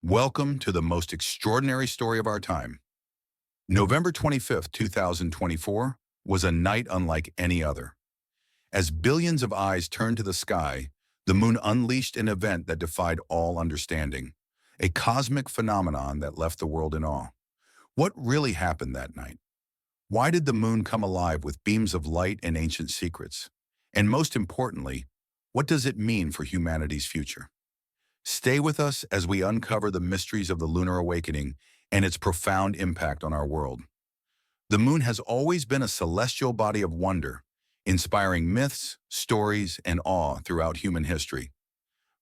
Welcome to the most extraordinary story of our time. November 25th, 2024 was a night unlike any other. As billions of eyes turned to the sky, the moon unleashed an event that defied all understanding, a cosmic phenomenon that left the world in awe. What really happened that night? Why did the moon come alive with beams of light and ancient secrets? And most importantly, what does it mean for humanity's future? Stay with us as we uncover the mysteries of the lunar awakening and its profound impact on our world. The moon has always been a celestial body of wonder, inspiring myths, stories, and awe throughout human history.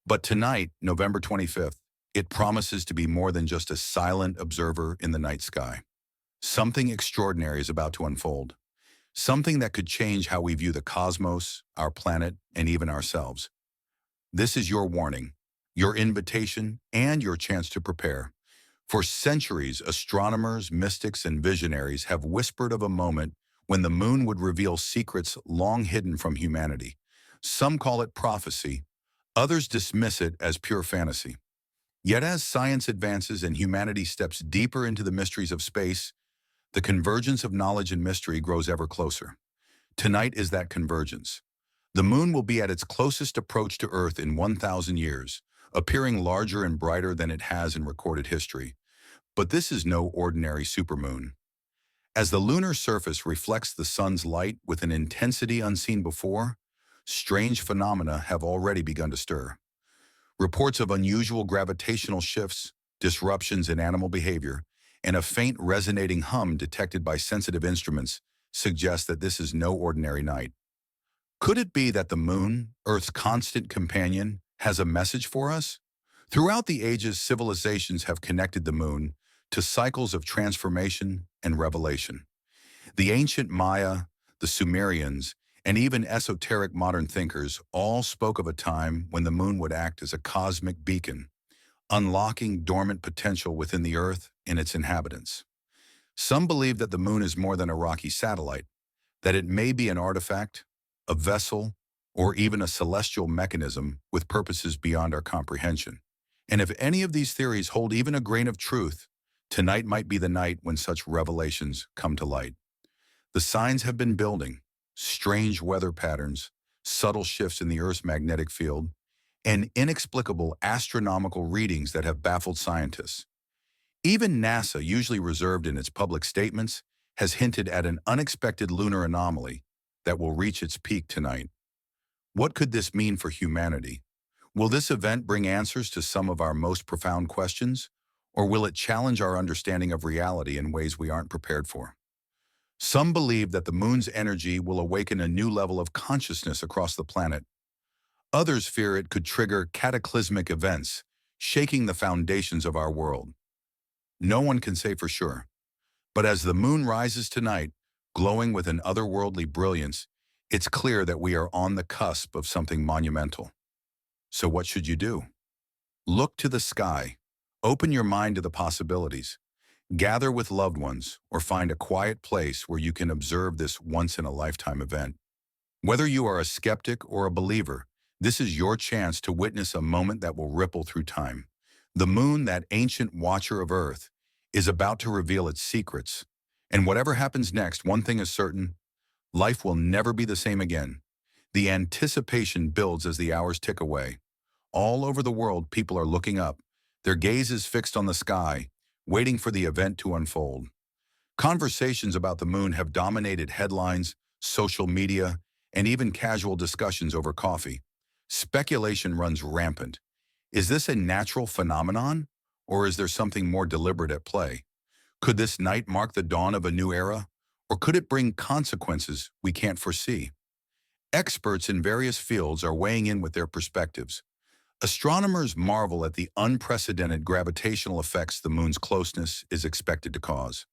But tonight, November 25th, it promises to be more than just a silent observer in the night sky. Something extraordinary is about to unfold, something that could change how we view the cosmos, our planet, and even ourselves. This is your warning, your invitation, and your chance to prepare. For centuries, astronomers, mystics, and visionaries have whispered of a moment when the moon would reveal secrets long hidden from humanity. Some call it prophecy, others dismiss it as pure fantasy. Yet as science advances and humanity steps deeper into the mysteries of space, the convergence of knowledge and mystery grows ever closer. Tonight is that convergence. The moon will be at its closest approach to Earth in 1,000 years, appearing larger and brighter than it has in recorded history. But this is no ordinary supermoon. As the lunar surface reflects the sun's light with an intensity unseen before, strange phenomena have already begun to stir. Reports of unusual gravitational shifts, disruptions in animal behavior, and a faint resonating hum detected by sensitive instruments suggest that this is no ordinary night. Could it be that the moon, Earth's constant companion, has a message for us? Throughout the ages, civilizations have connected the moon to cycles of transformation and revelation. The ancient Maya, the Sumerians, and even esoteric modern thinkers all spoke of a time when the moon would act as a cosmic beacon, unlocking dormant potential within the Earth and its inhabitants. Some believe that the moon is more than a rocky satellite, that it may be an artifact, a vessel, or even a celestial mechanism with purposes beyond our comprehension. And if any of these theories hold even a grain of truth, tonight might be the night when such revelations come to light. The signs have been building: strange weather patterns, subtle shifts in the Earth's magnetic field, and inexplicable astronomical readings that have baffled scientists. Even NASA, usually reserved in its public statements, has hinted at an unexpected lunar anomaly that will reach its peak tonight. What could this mean for humanity? Will this event bring answers to some of our most profound questions, or will it challenge our understanding of reality in ways we aren't prepared for? Some believe that the moon's energy will awaken a new level of consciousness across the planet. Others fear it could trigger cataclysmic events, shaking the foundations of our world. No one can say for sure. But as the moon rises tonight, glowing with an otherworldly brilliance, it's clear that we are on the cusp of something monumental. So what should you do? Look to the sky. Open your mind to the possibilities. Gather with loved ones or find a quiet place where you can observe this once-in-a-lifetime event. Whether you are a skeptic or a believer, this is your chance to witness a moment that will ripple through time. The moon, that ancient watcher of Earth, is about to reveal its secrets. And whatever happens next, one thing is certain: life will never be the same again. The anticipation builds as the hours tick away. All over the world, people are looking up, their gazes fixed on the sky, waiting for the event to unfold. Conversations about the moon have dominated headlines, social media, and even casual discussions over coffee. Speculation runs rampant. Is this a natural phenomenon, or is there something more deliberate at play? Could this night mark the dawn of a new era, or could it bring consequences we can't foresee? Experts in various fields are weighing in with their perspectives. Astronomers marvel at the unprecedented gravitational effects the moon's closeness is expected to cause.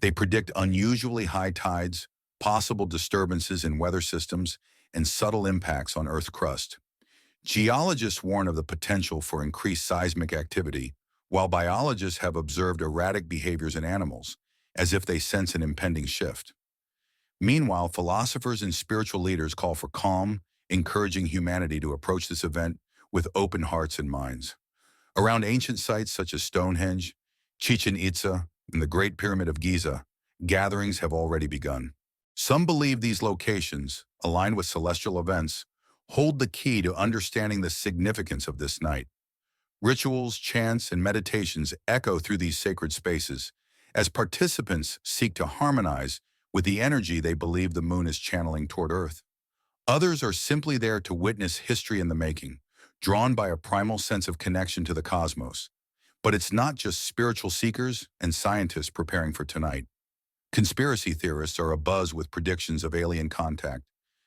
They predict unusually high tides, possible disturbances in weather systems, and subtle impacts on Earth's crust. Geologists warn of the potential for increased seismic activity, while biologists have observed erratic behaviors in animals, as if they sense an impending shift. Meanwhile, philosophers and spiritual leaders call for calm, encouraging humanity to approach this event with open hearts and minds. Around ancient sites such as Stonehenge, Chichen Itza, and the Great Pyramid of Giza, gatherings have already begun. Some believe these locations, aligned with celestial events, hold the key to understanding the significance of this night. Rituals, chants, and meditations echo through these sacred spaces as participants seek to harmonize with the energy they believe the moon is channeling toward Earth. Others are simply there to witness history in the making, drawn by a primal sense of connection to the cosmos. But it's not just spiritual seekers and scientists preparing for tonight. Conspiracy theorists are abuzz with predictions of alien contact,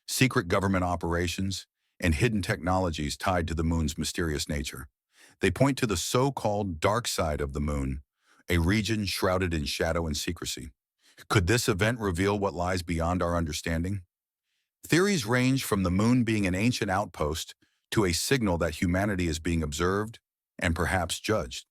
secret government operations, and hidden technologies tied to the moon's mysterious nature. They point to the so-called dark side of the moon, a region shrouded in shadow and secrecy. Could this event reveal what lies beyond our understanding? Theories range from the moon being an ancient outpost to a signal that humanity is being observed and perhaps judged.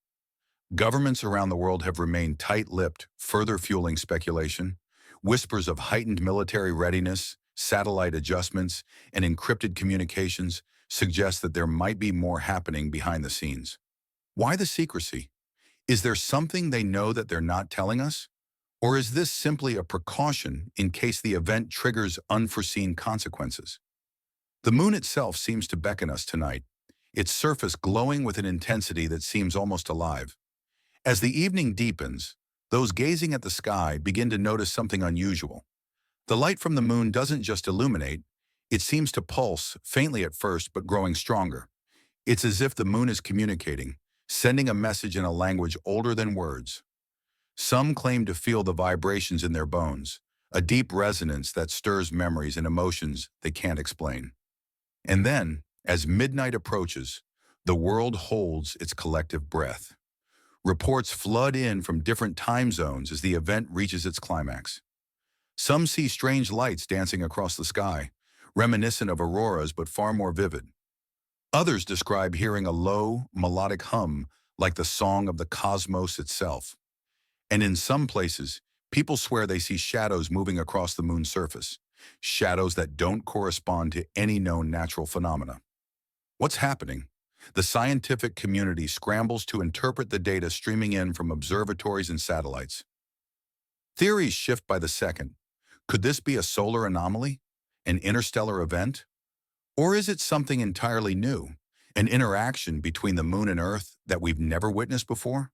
Governments around the world have remained tight-lipped, further fueling speculation. Whispers of heightened military readiness, satellite adjustments, and encrypted communications suggest that there might be more happening behind the scenes. Why the secrecy? Is there something they know that they're not telling us? Or is this simply a precaution in case the event triggers unforeseen consequences? The moon itself seems to beckon us tonight, its surface glowing with an intensity that seems almost alive. As the evening deepens, those gazing at the sky begin to notice something unusual. The light from the moon doesn't just illuminate, it seems to pulse, faintly at first but growing stronger. It's as if the moon is communicating, sending a message in a language older than words. Some claim to feel the vibrations in their bones, a deep resonance that stirs memories and emotions they can't explain. And then, as midnight approaches, the world holds its collective breath. Reports flood in from different time zones as the event reaches its climax. Some see strange lights dancing across the sky, reminiscent of auroras but far more vivid. Others describe hearing a low, melodic hum like the song of the cosmos itself. And in some places, people swear they see shadows moving across the moon's surface, shadows that don't correspond to any known natural phenomena. What's happening? The scientific community scrambles to interpret the data streaming in from observatories and satellites. Theories shift by the second. Could this be a solar anomaly? An interstellar event? Or is it something entirely new? An interaction between the moon and Earth that we've never witnessed before?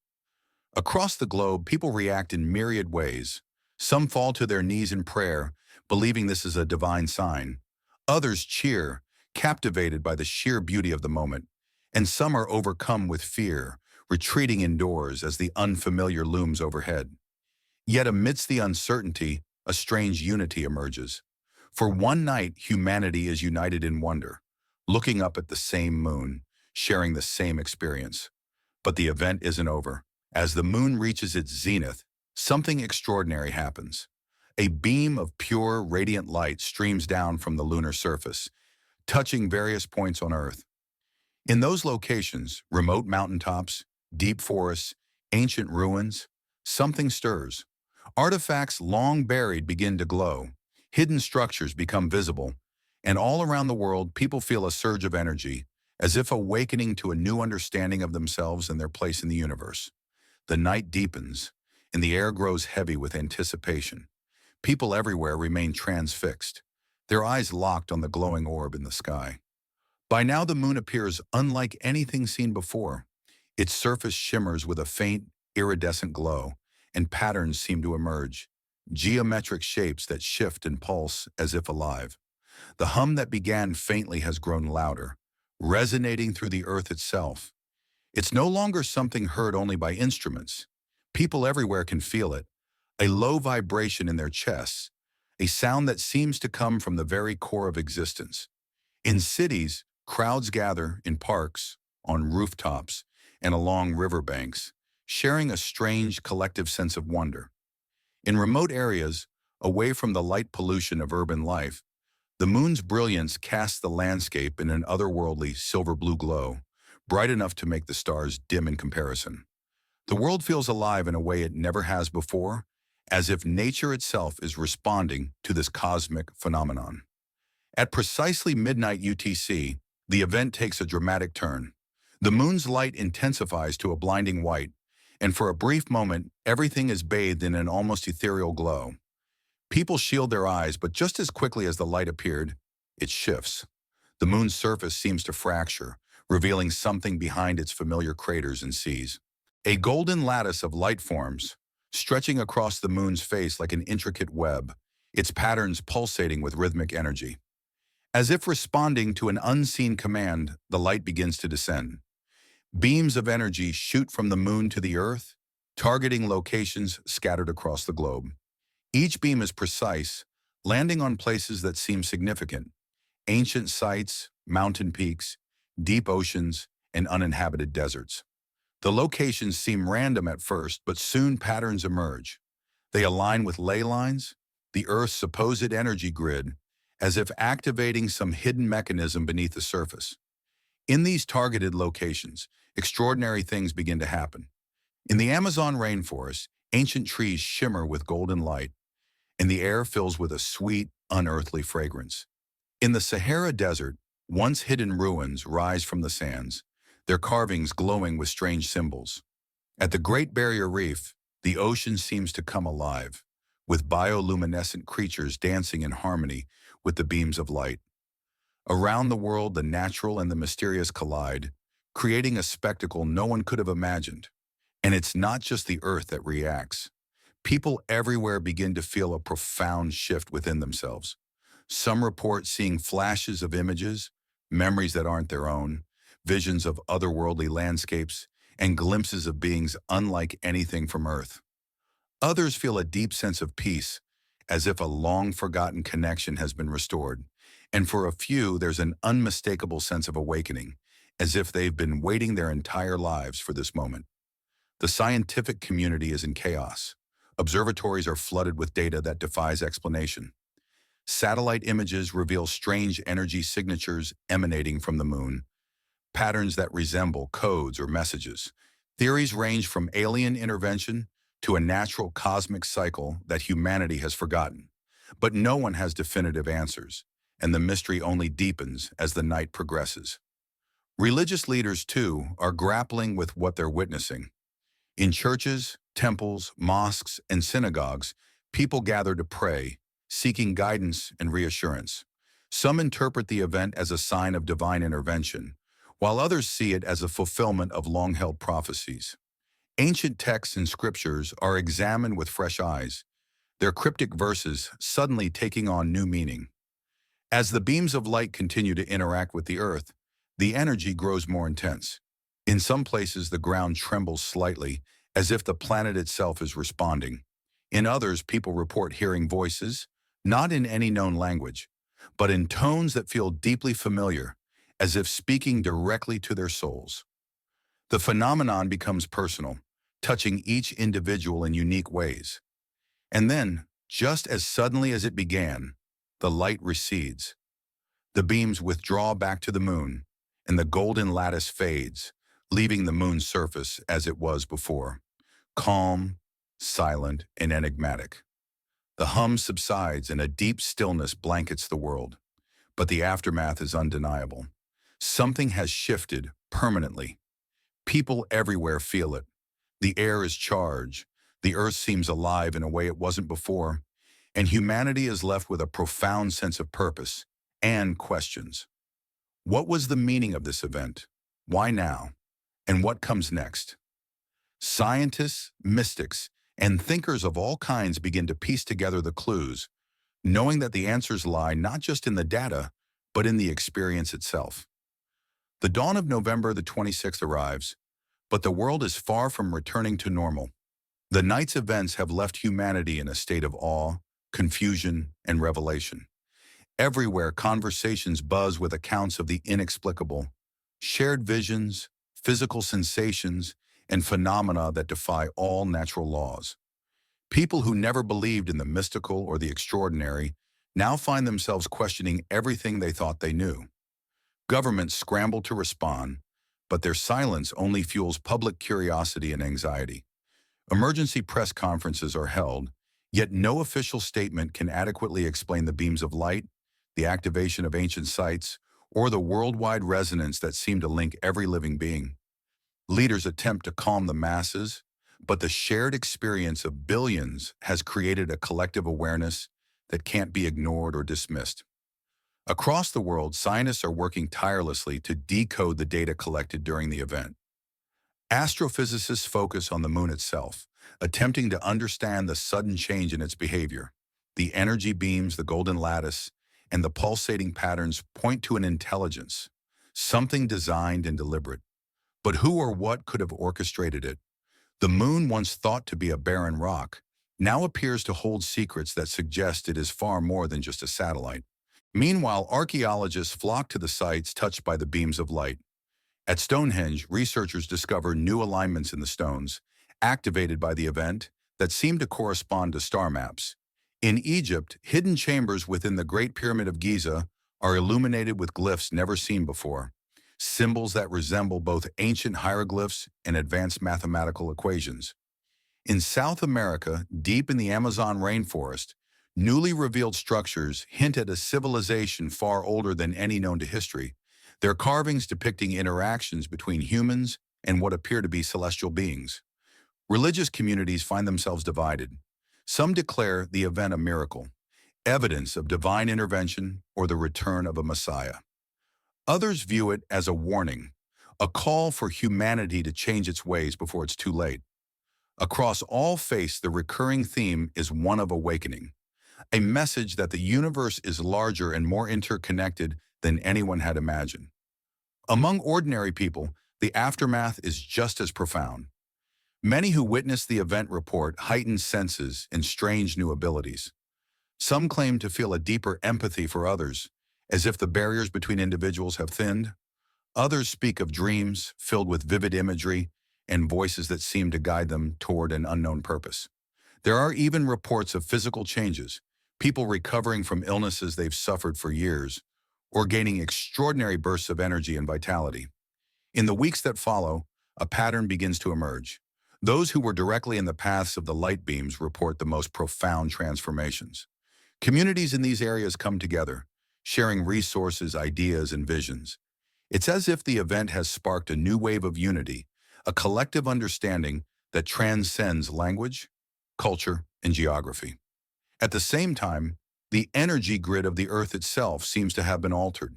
Across the globe, people react in myriad ways. Some fall to their knees in prayer, believing this is a divine sign. Others cheer, captivated by the sheer beauty of the moment. And some are overcome with fear, retreating indoors as the unfamiliar looms overhead. Yet amidst the uncertainty, a strange unity emerges. For one night, humanity is united in wonder, looking up at the same moon, sharing the same experience. But the event isn't over. As the moon reaches its zenith, something extraordinary happens. A beam of pure, radiant light streams down from the lunar surface, touching various points on Earth. In those locations, remote mountaintops, deep forests, ancient ruins, something stirs. Artifacts long buried begin to glow, hidden structures become visible, and all around the world people feel a surge of energy, as if awakening to a new understanding of themselves and their place in the universe. The night deepens, and the air grows heavy with anticipation. People everywhere remain transfixed, their eyes locked on the glowing orb in the sky. By now the moon appears unlike anything seen before. Its surface shimmers with a faint, iridescent glow, and patterns seem to emerge, geometric shapes that shift and pulse as if alive. The hum that began faintly has grown louder, resonating through the earth itself. It's no longer something heard only by instruments. People everywhere can feel it, a low vibration in their chests, a sound that seems to come from the very core of existence. In cities, crowds gather in parks, on rooftops, and along riverbanks, sharing a strange collective sense of wonder. In remote areas, away from the light pollution of urban life, the moon's brilliance casts the landscape in an otherworldly silver-blue glow, bright enough to make the stars dim in comparison. The world feels alive in a way it never has before, as if nature itself is responding to this cosmic phenomenon. At precisely midnight UTC, the event takes a dramatic turn. The moon's light intensifies to a blinding white, and for a brief moment, everything is bathed in an almost ethereal glow. People shield their eyes, but just as quickly as the light appeared, it shifts. The moon's surface seems to fracture, revealing something behind its familiar craters and seas. A golden lattice of light forms, stretching across the moon's face like an intricate web, its patterns pulsating with rhythmic energy. As if responding to an unseen command, the light begins to descend. Beams of energy shoot from the moon to the earth, targeting locations scattered across the globe. Each beam is precise, landing on places that seem significant: ancient sites, mountain peaks, deep oceans, and uninhabited deserts. The locations seem random at first, but soon patterns emerge. They align with ley lines, the Earth's supposed energy grid, as if activating some hidden mechanism beneath the surface. In these targeted locations, extraordinary things begin to happen. In the Amazon rainforest, ancient trees shimmer with golden light, and the air fills with a sweet, unearthly fragrance. In the Sahara Desert, once hidden ruins rise from the sands, their carvings glowing with strange symbols. At the Great Barrier Reef, the ocean seems to come alive, with bioluminescent creatures dancing in harmony with the beams of light. Around the world, the natural and the mysterious collide, creating a spectacle no one could have imagined. And it's not just the Earth that reacts. People everywhere begin to feel a profound shift within themselves. Some report seeing flashes of images, memories that aren't their own, visions of otherworldly landscapes, and glimpses of beings unlike anything from Earth. Others feel a deep sense of peace, as if a long-forgotten connection has been restored. And for a few, there's an unmistakable sense of awakening, as if they've been waiting their entire lives for this moment. The scientific community is in chaos. Observatories are flooded with data that defies explanation. Satellite images reveal strange energy signatures emanating from the moon, patterns that resemble codes or messages. Theories range from alien intervention to a natural cosmic cycle that humanity has forgotten. But no one has definitive answers, and the mystery only deepens as the night progresses. Religious leaders, too, are grappling with what they're witnessing. In churches, temples, mosques, and synagogues, people gather to pray, seeking guidance and reassurance. Some interpret the event as a sign of divine intervention, while others see it as a fulfillment of long-held prophecies. Ancient texts and scriptures are examined with fresh eyes, their cryptic verses suddenly taking on new meaning. As the beams of light continue to interact with the Earth, the energy grows more intense. In some places, the ground trembles slightly, as if the planet itself is responding. In others, people report hearing voices, not in any known language, but in tones that feel deeply familiar, as if speaking directly to their souls. The phenomenon becomes personal, touching each individual in unique ways. And then, just as suddenly as it began, the light recedes. The beams withdraw back to the moon, and the golden lattice fades, leaving the moon's surface as it was before, calm, silent, and enigmatic. The hum subsides and a deep stillness blankets the world, but the aftermath is undeniable. Something has shifted permanently. People everywhere feel it. The air is charged, the earth seems alive in a way it wasn't before, and humanity is left with a profound sense of purpose and questions. What was the meaning of this event? Why now? And what comes next? Scientists, mystics, and thinkers of all kinds begin to piece together the clues, knowing that the answers lie not just in the data, but in the experience itself. The dawn of November the 26th arrives, but the world is far from returning to normal. The night's events have left humanity in a state of awe, confusion, and revelation. Everywhere, conversations buzz with accounts of the inexplicable, shared visions, physical sensations, and phenomena that defy all natural laws. People who never believed in the mystical or the extraordinary now find themselves questioning everything they thought they knew. Governments scramble to respond, but their silence only fuels public curiosity and anxiety. Emergency press conferences are held, yet no official statement can adequately explain the beams of light, the activation of ancient sites, or the worldwide resonance that seemed to link every living being. Leaders attempt to calm the masses, but the shared experience of billions has created a collective awareness that can't be ignored or dismissed. Across the world, scientists are working tirelessly to decode the data collected during the event. Astrophysicists focus on the moon itself, attempting to understand the sudden change in its behavior. The energy beams, the golden lattice, and the pulsating patterns point to an intelligence, something designed and deliberate. But who or what could have orchestrated it? The moon, once thought to be a barren rock, now appears to hold secrets that suggest it is far more than just a satellite. Meanwhile, archaeologists flock to the sites touched by the beams of light. At Stonehenge, researchers discover new alignments in the stones, activated by the event, that seem to correspond to star maps. In Egypt, hidden chambers within the Great Pyramid of Giza are illuminated with glyphs never seen before, symbols that resemble both ancient hieroglyphs and advanced mathematical equations. In South America, deep in the Amazon rainforest, newly revealed structures hint at a civilization far older than any known to history, their carvings depicting interactions between humans and what appear to be celestial beings. Religious communities find themselves divided. Some declare the event a miracle, evidence of divine intervention or the return of a Messiah. Others view it as a warning, a call for humanity to change its ways before it's too late. Across all faiths, the recurring theme is one of awakening, a message that the universe is larger and more interconnected than anyone had imagined. Among ordinary people, the aftermath is just as profound. Many who witnessed the event report heightened senses and strange new abilities. Some claim to feel a deeper empathy for others, as if the barriers between individuals have thinned. Others speak of dreams filled with vivid imagery and voices that seem to guide them toward an unknown purpose. There are even reports of physical changes, people recovering from illnesses they've suffered for years, or gaining extraordinary bursts of energy and vitality. In the weeks that follow, a pattern begins to emerge. Those who were directly in the paths of the light beams report the most profound transformations. Communities in these areas come together, sharing resources, ideas, and visions. It's as if the event has sparked a new wave of unity, a collective understanding that transcends language, culture, and geography. At the same time, the energy grid of the Earth itself seems to have been altered.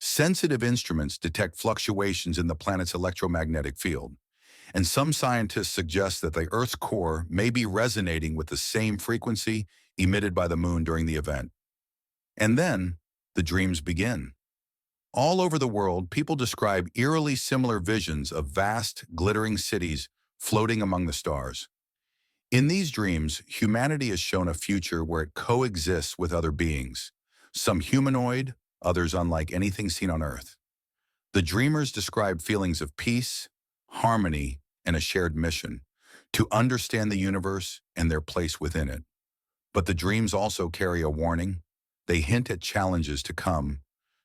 Sensitive instruments detect fluctuations in the planet's electromagnetic field, and some scientists suggest that the Earth's core may be resonating with the same frequency emitted by the moon during the event. And then, the dreams begin. All over the world, people describe eerily similar visions of vast, glittering cities floating among the stars. In these dreams, humanity is shown a future where it coexists with other beings, some humanoid, others unlike anything seen on Earth. The dreamers describe feelings of peace, harmony, and a shared mission to understand the universe and their place within it. But the dreams also carry a warning. They hint at challenges to come,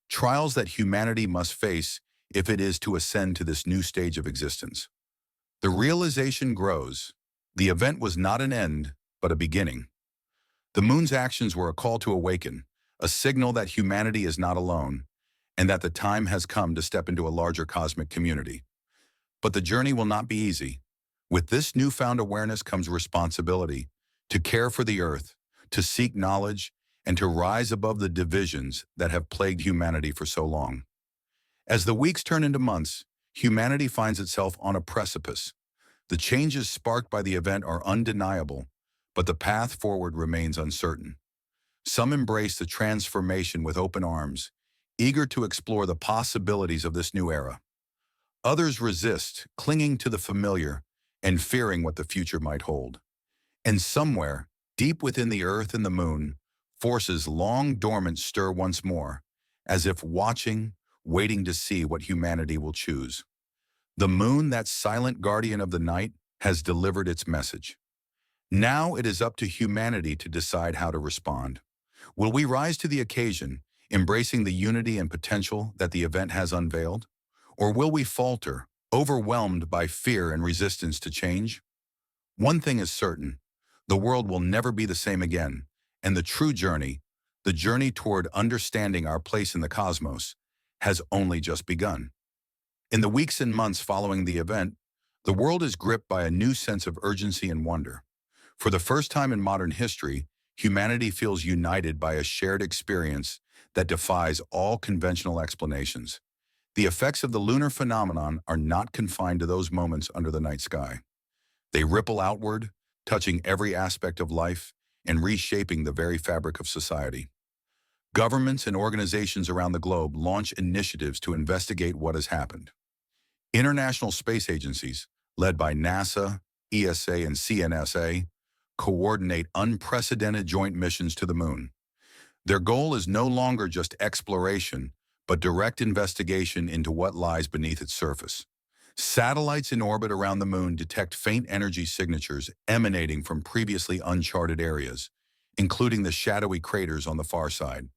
trials that humanity must face if it is to ascend to this new stage of existence. The realization grows. The event was not an end, but a beginning. The moon's actions were a call to awaken, a signal that humanity is not alone, and that the time has come to step into a larger cosmic community. But the journey will not be easy. With this newfound awareness comes responsibility to care for the Earth, to seek knowledge, and to rise above the divisions that have plagued humanity for so long. As the weeks turn into months, humanity finds itself on a precipice. The changes sparked by the event are undeniable, but the path forward remains uncertain. Some embrace the transformation with open arms, eager to explore the possibilities of this new era. Others resist, clinging to the familiar and fearing what the future might hold. And somewhere, deep within the Earth and the moon, forces long dormant stir once more, as if watching, waiting to see what humanity will choose. The moon, that silent guardian of the night, has delivered its message. Now it is up to humanity to decide how to respond. Will we rise to the occasion, embracing the unity and potential that the event has unveiled? Or will we falter, overwhelmed by fear and resistance to change? One thing is certain, the world will never be the same again, and the true journey, the journey toward understanding our place in the cosmos, has only just begun. In the weeks and months following the event, the world is gripped by a new sense of urgency and wonder. For the first time in modern history, humanity feels united by a shared experience that defies all conventional explanations. The effects of the lunar phenomenon are not confined to those moments under the night sky. They ripple outward, touching every aspect of life and reshaping the very fabric of society. Governments and organizations around the globe launch initiatives to investigate what has happened. International space agencies, led by NASA, ESA, and CNSA, coordinate unprecedented joint missions to the moon. Their goal is no longer just exploration, but direct investigation into what lies beneath its surface. Satellites in orbit around the moon detect faint energy signatures emanating from previously uncharted areas, including the shadowy craters on the far side.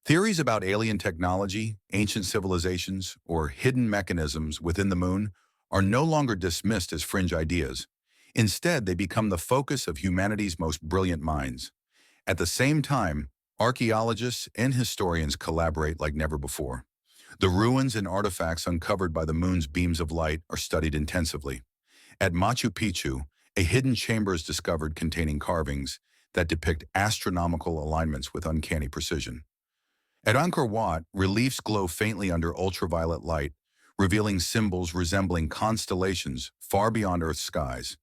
Theories about alien technology, ancient civilizations, or hidden mechanisms within the moon are no longer dismissed as fringe ideas. Instead, they become the focus of humanity's most brilliant minds. At the same time, archaeologists and historians collaborate like never before. The ruins and artifacts uncovered by the moon's beams of light are studied intensively. At Machu Picchu, a hidden chamber is discovered containing carvings that depict astronomical alignments with uncanny precision. At Angkor Wat, reliefs glow faintly under ultraviolet light, revealing symbols resembling constellations far beyond Earth's skies.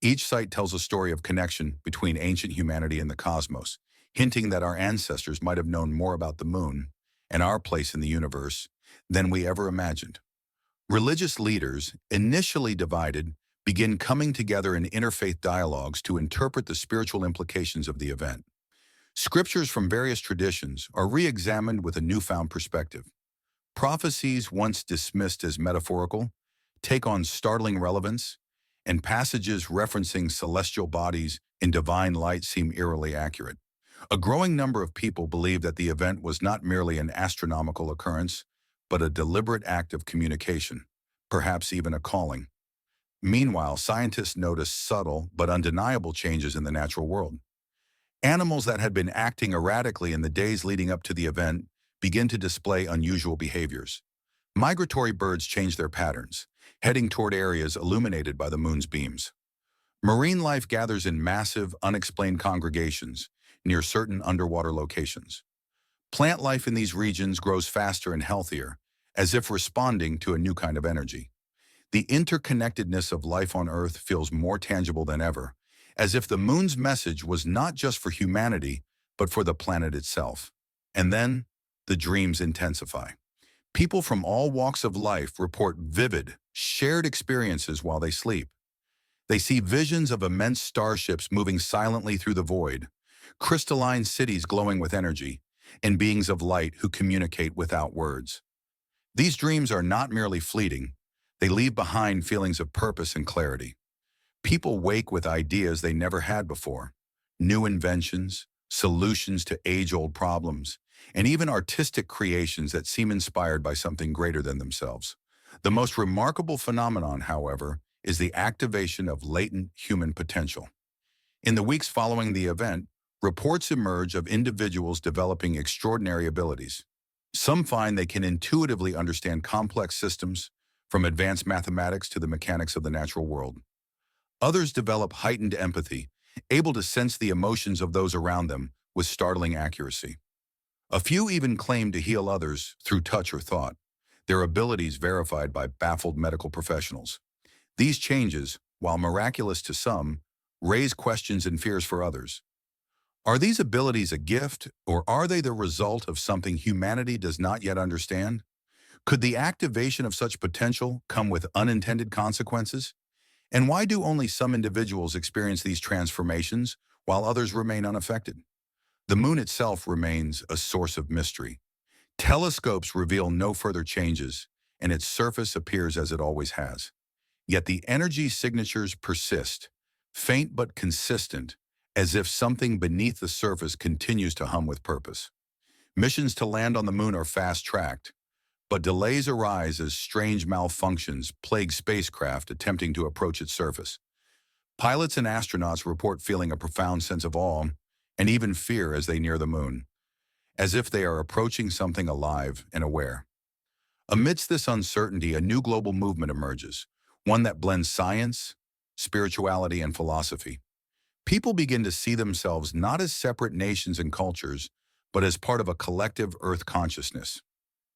Each site tells a story of connection between ancient humanity and the cosmos, hinting that our ancestors might have known more about the moon and our place in the universe than we ever imagined. Religious leaders, initially divided, begin coming together in interfaith dialogues to interpret the spiritual implications of the event. Scriptures from various traditions are re-examined with a newfound perspective. Prophecies once dismissed as metaphorical take on startling relevance, and passages referencing celestial bodies in divine light seem eerily accurate. A growing number of people believe that the event was not merely an astronomical occurrence, but a deliberate act of communication, perhaps even a calling. Meanwhile, scientists notice subtle but undeniable changes in the natural world. Animals that had been acting erratically in the days leading up to the event begin to display unusual behaviors. Migratory birds change their patterns, heading toward areas illuminated by the moon's beams. Marine life gathers in massive, unexplained congregations near certain underwater locations. Plant life in these regions grows faster and healthier, as if responding to a new kind of energy. The interconnectedness of life on Earth feels more tangible than ever, as if the moon's message was not just for humanity, but for the planet itself. And then, the dreams intensify. People from all walks of life report vivid, shared experiences while they sleep. They see visions of immense starships moving silently through the void, crystalline cities glowing with energy, and beings of light who communicate without words. These dreams are not merely fleeting. They leave behind feelings of purpose and clarity. People wake with ideas they never had before, new inventions, solutions to age-old problems, and even artistic creations that seem inspired by something greater than themselves. The most remarkable phenomenon, however, is the activation of latent human potential. In the weeks following the event, reports emerge of individuals developing extraordinary abilities. Some find they can intuitively understand complex systems, from advanced mathematics to the mechanics of the natural world. Others develop heightened empathy, able to sense the emotions of those around them with startling accuracy. A few even claim to heal others through touch or thought, their abilities verified by baffled medical professionals. These changes, while miraculous to some, raise questions and fears for others. Are these abilities a gift, or are they the result of something humanity does not yet understand? Could the activation of such potential come with unintended consequences? And why do only some individuals experience these transformations while others remain unaffected? The moon itself remains a source of mystery. Telescopes reveal no further changes, and its surface appears as it always has. Yet the energy signatures persist, faint but consistent, as if something beneath the surface continues to hum with purpose. Missions to land on the moon are fast-tracked, but delays arise as strange malfunctions plague spacecraft attempting to approach its surface. Pilots and astronauts report feeling a profound sense of awe and even fear as they near the moon, as if they are approaching something alive and aware. Amidst this uncertainty, a new global movement emerges, one that blends science, spirituality, and philosophy. People begin to see themselves not as separate nations and cultures, but as part of a collective Earth consciousness.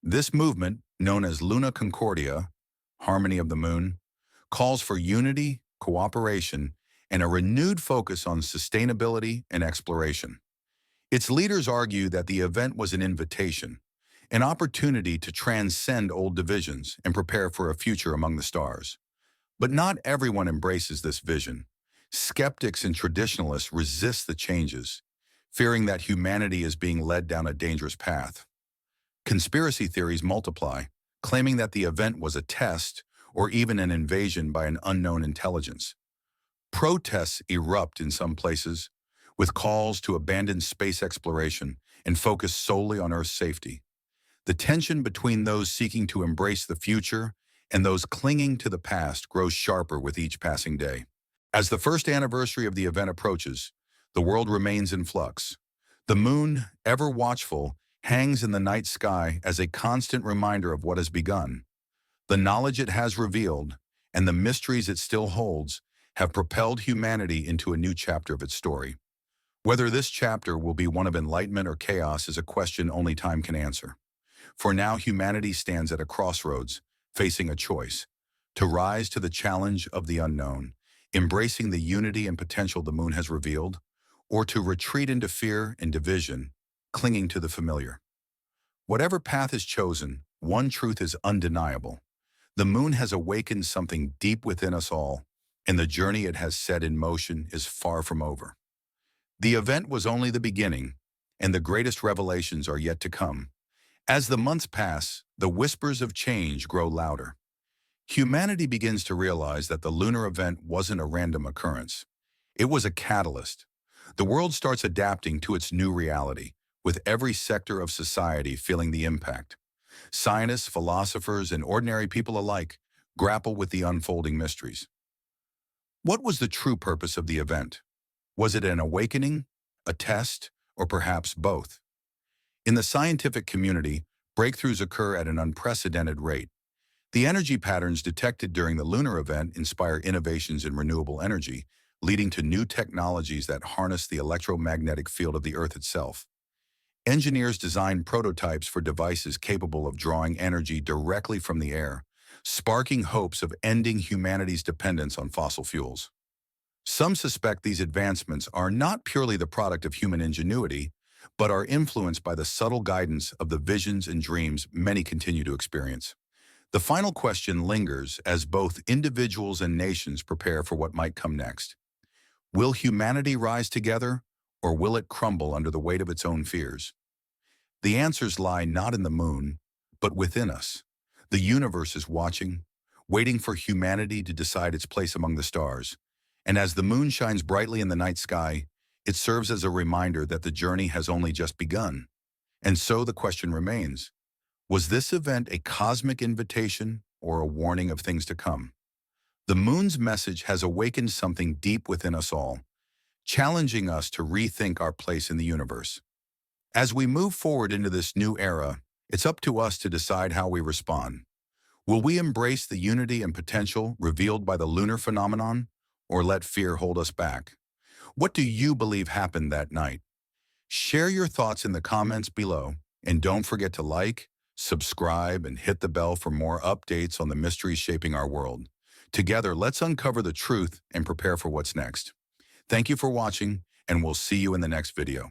This movement, known as Luna Concordia, Harmony of the Moon, calls for unity, cooperation, and a renewed focus on sustainability and exploration. Its leaders argue that the event was an invitation, an opportunity to transcend old divisions and prepare for a future among the stars. But not everyone embraces this vision. Skeptics and traditionalists resist the changes, fearing that humanity is being led down a dangerous path. Conspiracy theories multiply, claiming that the event was a test or even an invasion by an unknown intelligence. Protests erupt in some places, with calls to abandon space exploration and focus solely on Earth's safety. The tension between those seeking to embrace the future and those clinging to the past grows sharper with each passing day. As the first anniversary of the event approaches, the world remains in flux. The moon, ever watchful, hangs in the night sky as a constant reminder of what has begun. The knowledge it has revealed and the mysteries it still holds have propelled humanity into a new chapter of its story. Whether this chapter will be one of enlightenment or chaos is a question only time can answer. For now, humanity stands at a crossroads, facing a choice: to rise to the challenge of the unknown, embracing the unity and potential the moon has revealed, or to retreat into fear and division, clinging to the familiar. Whatever path is chosen, one truth is undeniable. The moon has awakened something deep within us all, and the journey it has set in motion is far from over. The event was only the beginning, and the greatest revelations are yet to come. As the months pass, the whispers of change grow louder. Humanity begins to realize that the lunar event wasn't a random occurrence. It was a catalyst. The world starts adapting to its new reality, with every sector of society feeling the impact. Scientists, philosophers, and ordinary people alike grapple with the unfolding mysteries. What was the true purpose of the event? Was it an awakening, a test, or perhaps both? In the scientific community, breakthroughs occur at an unprecedented rate. The energy patterns detected during the lunar event inspire innovations in renewable energy, leading to new technologies that harness the electromagnetic field of the Earth itself. Engineers design prototypes for devices capable of drawing energy directly from the air, sparking hopes of ending humanity's dependence on fossil fuels. Some suspect these advancements are not purely the product of human ingenuity, but are influenced by the subtle guidance of the visions and dreams many continue to experience. The final question lingers as both individuals and nations prepare for what might come next. Will humanity rise together, or will it crumble under the weight of its own fears? The answers lie not in the moon, but within us. The universe is watching, waiting for humanity to decide its place among the stars. And as the moon shines brightly in the night sky, it serves as a reminder that the journey has only just begun. And so the question remains: was this event a cosmic invitation or a warning of things to come? The moon's message has awakened something deep within us all, challenging us to rethink our place in the universe. As we move forward into this new era, it's up to us to decide how we respond. Will we embrace the unity and potential revealed by the lunar phenomenon, or let fear hold us back? What do you believe happened that night? Share your thoughts in the comments below, and don't forget to like, subscribe, and hit the bell for more updates on the mysteries shaping our world. Together, let's uncover the truth and prepare for what's next. Thank you for watching, and we'll see you in the next video.